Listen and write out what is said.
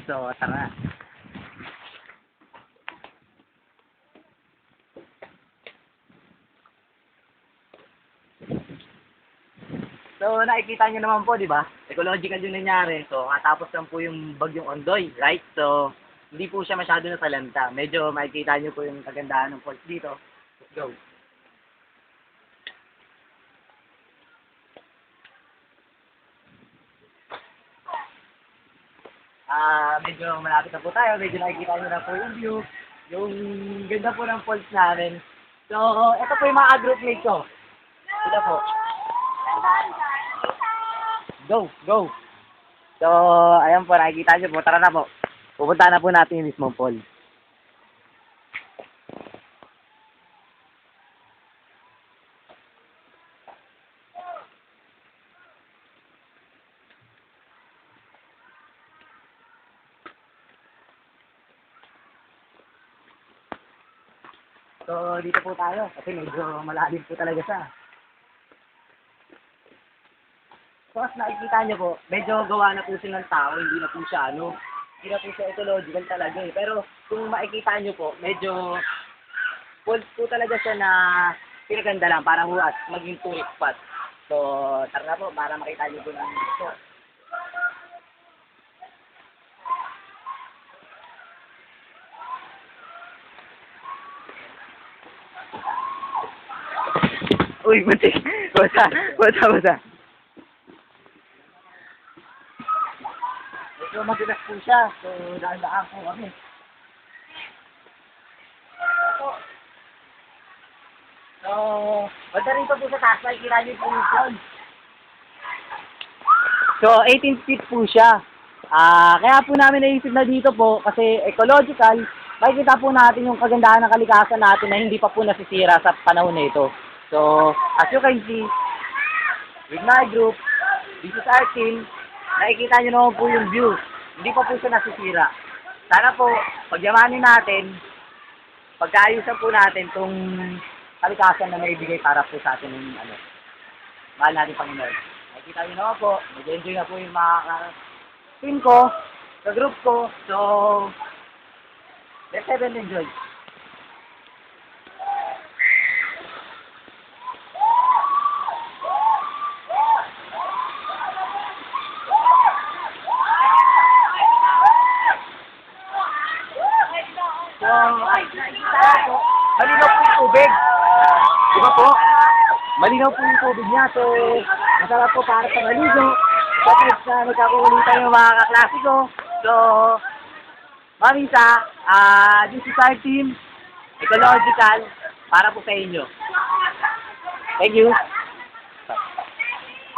So, tara. So, nakikita nyo naman po, di ba? Ecological yung nangyari. So, katapos lang po yung bagyong Ondoy, right? So, hindi po siya masyado nasalanta. Medyo makikita nyo po yung kagandahan ng falls dito. Let's go. Medyo malapit na po tayo. Medyo nakikita nyo na po yung view. Yung ganda po ng falls namin. So, ito po yung mga groupmate ko. Ito po. Go, go. So, ayan po, nakikita nyo po. Tara na po. Pupunta na po natin yung mismong pool. So, dito po tayo. Kasi medyo malalim po talaga siya. So, as nakikita nyo po, medyo gawa na po siya ng tao, hindi na po siya, hindi na po siya ecological talaga eh. Pero, kung makikita nyo po, medyo falls po talaga siya na pinaganda lang para po at maging tourist spot. So, tara na po, para makita nyo po ng ito. Uy, buntik! Basa. So, madulas po siya. So, daan-daan po kami. So, banda rin po sa taas, makikita niyo po yun. So, 18 feet po siya. Kaya po namin naisip na dito po, kasi ecological, makikita po natin yung kagandahan ng kalikasan natin na hindi pa po nasisira sa panahon na ito. So, as you can see, with my group, this is our team, nakikita nyo naman po yung view. Hindi pa po siya nasisira. Sana po, pagyamanin natin, pagkaayusan po natin itong kalikasan na maibigay para po sa atin yung mahal natin Panginoon. Nakikita nyo naman po, mag-enjoy na po yung mga team ko, sa group ko. So, let's have an enjoy. So, nakikita po, malinaw po yung tubig. Diba po? Malinaw po yung tubig niya. So, masarap po para sa maligo. Tapos na nagkakulitan yung mga kaklase ko. So, mamisa, this is our team, ecological, para po sa inyo. Thank you.